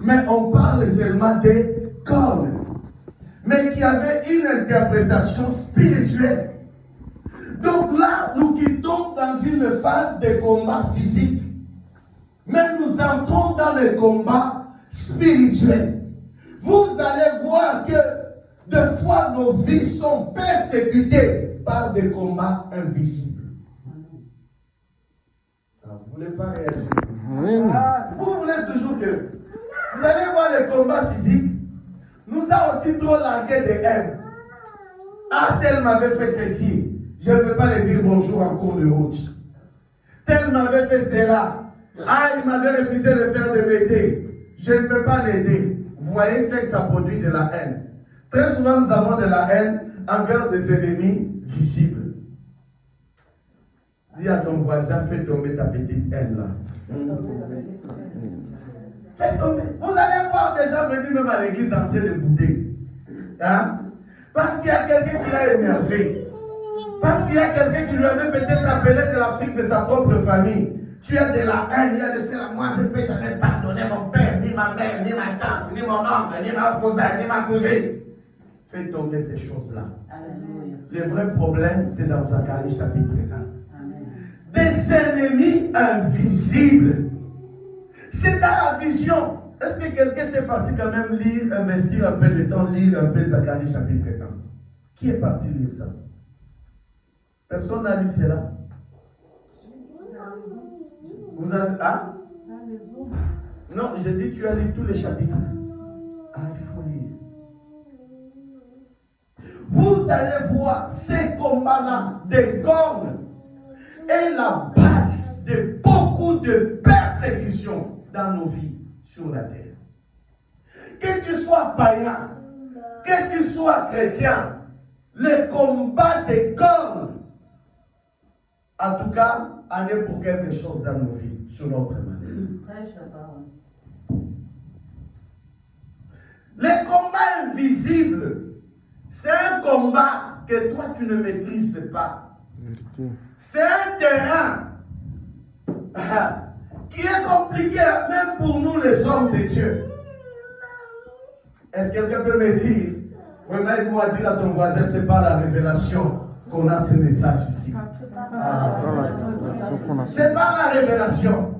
mais on parle seulement des cornes, mais qui avaient une interprétation spirituelle. Donc là, nous quittons dans une phase de combat physique, mais nous entrons dans le combat spirituel. Vous allez voir que des fois nos vies sont persécutées par des combats invisibles. Vous ne voulez pas réagir? Vous voulez toujours que... Vous allez voir les combats physiques. Nous a aussi trop largué de haine. Ah, tel m'avait fait ceci. Je ne peux pas lui dire bonjour en cours de route. Tel m'avait fait cela. Ah, il m'avait refusé de faire de m'aider. Je ne peux pas l'aider. Vous voyez, c'est que ça produit de la haine. Très souvent, nous avons de la haine envers des ennemis visibles. Dis à ton voisin, fais tomber ta petite haine là. Fais tomber. Vous allez voir des gens venir même à l'église en train de bouder. Hein? Parce qu'il y a quelqu'un qui l'a énervé. Parce qu'il y a quelqu'un qui lui avait peut-être appelé de l'Afrique de sa propre famille. Tu as de la haine, il y a de cela. Moi, je ne peux jamais pardonner mon père, ni ma mère, ni ma tante, ni mon oncle, ni ma cousine, ni ma cousine. Fais tomber ces choses-là. Le vrai problème, c'est dans Zacharie chapitre 1. Des ennemis invisibles. C'est dans la vision. Est-ce que quelqu'un est parti quand même lire, investir un peu de temps, lire un peu Zacharie chapitre 1? Qui est parti lire ça? Personne n'a lu cela. Vous avez... Ah? Non, j'ai dit tu as lu tous les chapitres. Ah, il faut lire. Vous allez voir ces combats-là, des cornes, est la base de beaucoup de persécutions dans nos vies sur la terre. Que tu sois païen, que tu sois chrétien, le combat des cornes, en tout cas, en est pour quelque chose dans nos vies, sur notre manière. Les combats invisibles, c'est un combat que toi tu ne maîtrises pas. C'est un terrain qui est compliqué même pour nous les hommes de Dieu. Est-ce que quelqu'un peut me dire, moi dire à ton voisin, c'est pas la révélation qu'on a ce message ici. C'est pas la révélation.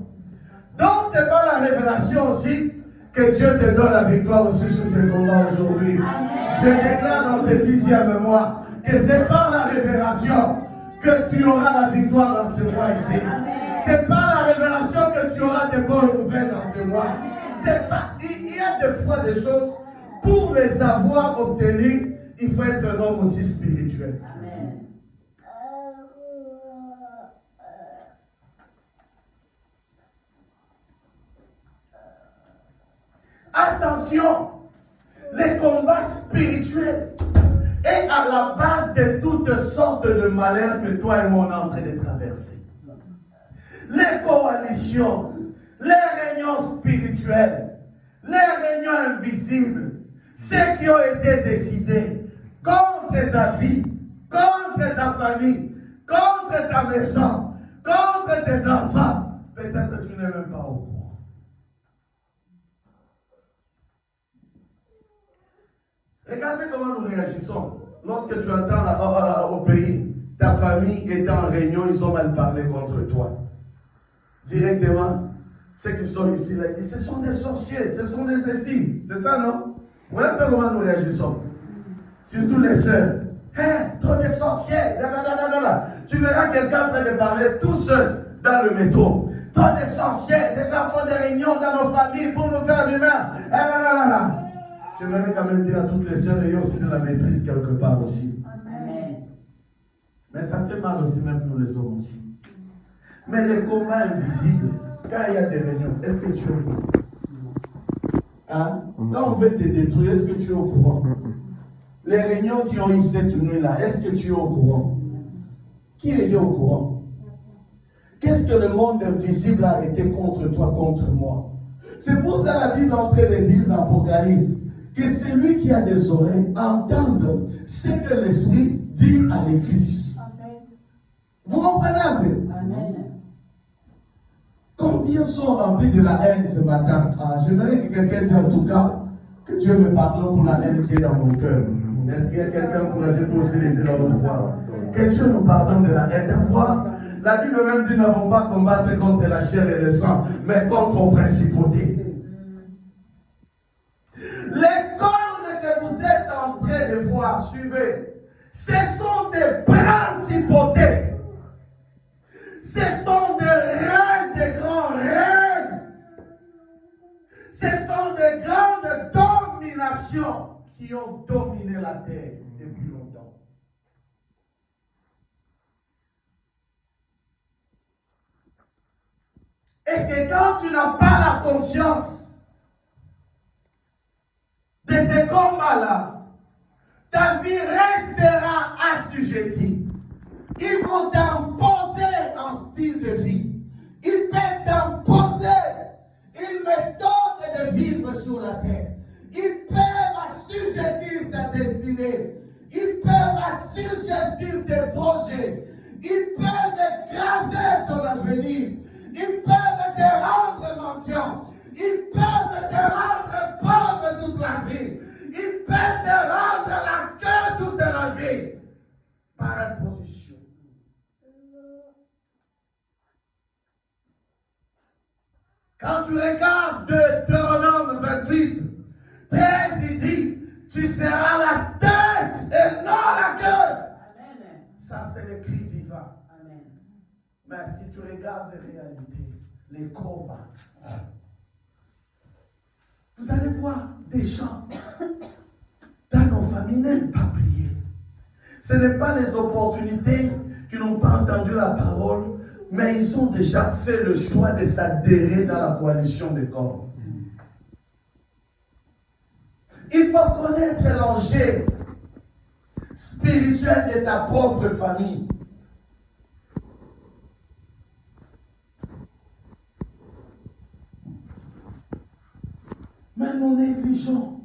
Donc c'est pas la révélation aussi que Dieu te donne la victoire aussi sur ce combat aujourd'hui. Je déclare dans ce 6e mois que c'est par la révélation que tu auras la victoire dans ce mois ici. C'est par la révélation que tu auras des bonnes nouvelles dans ce mois. C'est pas, il y a des fois des choses, pour les avoir obtenues, il faut être un homme aussi spirituel. Attention, les combats spirituels est à la base de toutes sortes de malheurs que toi et moi on est en train de traverser. Les coalitions, les réunions spirituelles, les réunions invisibles, ceux qui ont été décidés contre ta vie, contre ta famille, contre ta maison, contre tes enfants, peut-être que tu n'es même pas au courant. Regardez comment nous réagissons. Lorsque tu entends au pays, ta famille est en réunion, ils ont mal parlé contre toi. Directement, ceux qui sont ici, là, ils disent, ce sont des sorciers, ce sont des essis. C'est ça, non? Voilà un peu comment nous réagissons. Surtout les sœurs. Hé, toi des sorciers, tu verras quelqu'un en train de parler tout seul dans le métro. Toi des sorciers, des enfants de réunion dans nos familles pour nous faire du mal. J'aimerais quand même dire à toutes les sœurs, ayez aussi de la maîtrise quelque part aussi. Amen. Mais ça fait mal aussi, même nous les hommes aussi. Mais les combats invisibles, quand il y a des réunions, est-ce que tu es au courant? Hein? Quand on veut te détruire, est-ce que tu es au courant? Les réunions qui ont eu cette nuit-là, est-ce que tu es au courant? Qui est au courant? Qu'est-ce que le monde invisible a été contre toi, contre moi? C'est pour ça la Bible est en train de dire dans l'Apocalypse que celui qui a des oreilles entende ce que l'Esprit dit à l'Église. Vous comprenez un peu? Amen. Combien sont remplis de la haine ce matin? J'aimerais que quelqu'un dise en tout cas que Dieu me pardonne pour la haine qui est dans mon cœur. Est-ce qu'il y a quelqu'un courageux pour aussi le dire à haute voix? Que Dieu nous pardonne de la haine. D'avoir, la Bible même dit, nous n'avons pas combattre contre la chair et le sang, mais contre les principautés. Les cornes que vous êtes en train de voir, suivez, ce sont des principautés. Ce sont des reines, des grands reines. Ce sont des grandes dominations qui ont dominé la terre depuis longtemps. Et que quand tu n'as pas la conscience de ces combats-là, ta vie restera assujettie. Ils vont t'imposer un style de vie. Ils peuvent t'imposer une méthode de vivre sur la terre. Ils peuvent assujettir ta destinée. Ils peuvent assujettir tes projets. Ils peuvent écraser ton avenir. Ils peuvent te rendre mendiant. Ils peuvent te rendre pauvre toute la vie. Ils peuvent te rendre la queue toute la vie. Par imposition. Quand tu regardes Deutéronome 28, 13, il dit, tu seras la tête et non la queue. Amen. Ça, c'est le cri divin. Amen. Mais si tu regardes les réalités, les combats, vous allez voir des gens dans nos familles n'aiment pas prier. Ce n'est pas les opportunités qui n'ont pas entendu la parole, mais ils ont déjà fait le choix de s'adhérer dans la coalition des corps. Il faut connaître l'enjeu spirituel de ta propre famille. Mais nous négligeons.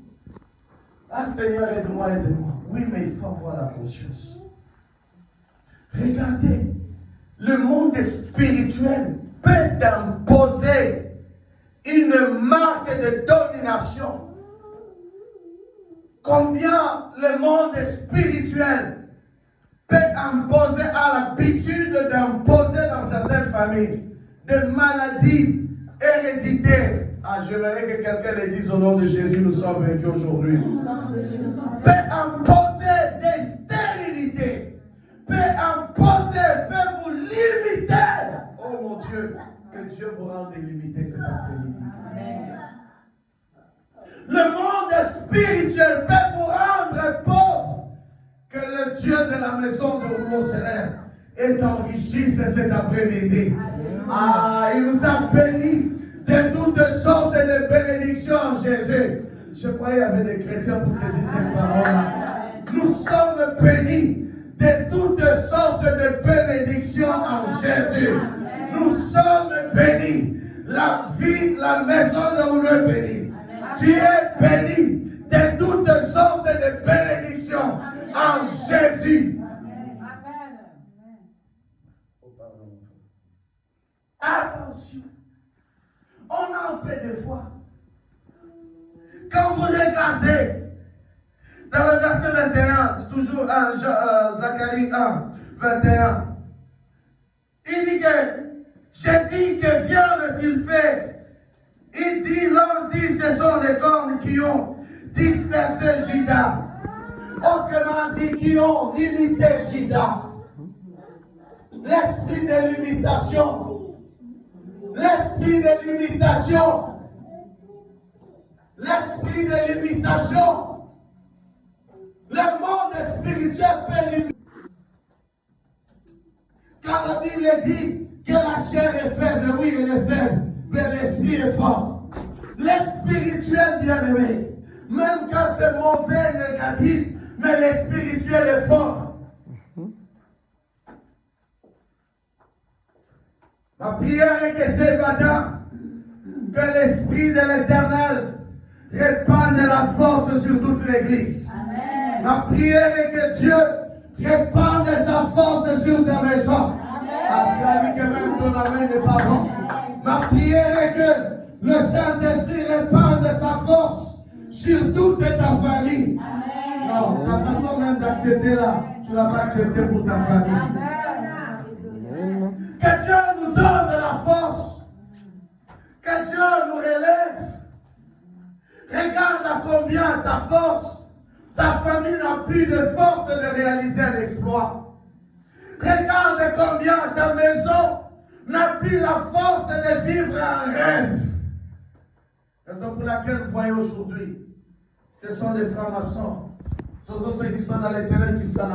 Ah Seigneur, aide-moi, aide-moi. Oui, mais il faut avoir la conscience. Regardez, le monde spirituel peut t'imposer une marque de domination. Combien le monde spirituel peut imposer, à l'habitude d'imposer dans certaines familles des maladies héréditaires. J'aimerais que quelqu'un le dise au nom de Jésus, nous sommes vaincus aujourd'hui. Peut imposer des stérilités, peut imposer, peut vous limiter. Oh mon Dieu, que Dieu vous rende illimité cet après-midi. Le monde spirituel peut vous rendre pauvre. Que le Dieu de la maison de rouleau céleste est enrichi cet après-midi. Il nous a bénis de toutes sortes de bénédictions en Jésus. Je croyais qu'il y avait des chrétiens pour saisir ces paroles-là. Nous sommes bénis de toutes sortes de bénédictions en Jésus. Nous sommes bénis. La vie, la maison de rouleau est bénie. Tu es béni de toutes sortes de bénédictions en Jésus. Attention. On a entré des fois. Quand vous regardez dans le verset 21, toujours Zacharie 1, 21, il dit que j'ai dit que viendra-t-il faire? Il dit, l'ange dit, ce sont les cornes qui ont dispersé Judas. Autrement dit, qui ont limité Judas. L'esprit de limitation. L'esprit de limitation. L'esprit de limitation. Le monde spirituel peut limiter. Car la Bible dit que la chair est faible, oui, elle est faible, mais l'esprit est fort. L'espirituel bien-aimé, même quand c'est mauvais, négatif, mais l'espirituel est fort. Ma prière est que ce matin, que l'Esprit de l'Éternel répande la force sur toute l'Église. Amen. Ma prière est que Dieu répande sa force sur ta maison. Tu as dit que même ton amen n'est pas bon. Ma prière est que le Saint-Esprit répande sa force sur toute ta famille. Amen. Non, ta façon même d'accepter là, tu ne l'as pas accepté pour ta famille. Amen. Que Dieu nous donne de la force. Que Dieu nous relève. Regarde à combien ta force, ta famille n'a plus de force de réaliser un exploit. Regarde combien ta maison n'a plus la force de vivre un rêve. Raison pour laquelle vous voyez aujourd'hui, ce sont les francs-maçons. Ce sont ceux qui sont dans les terrains qui sont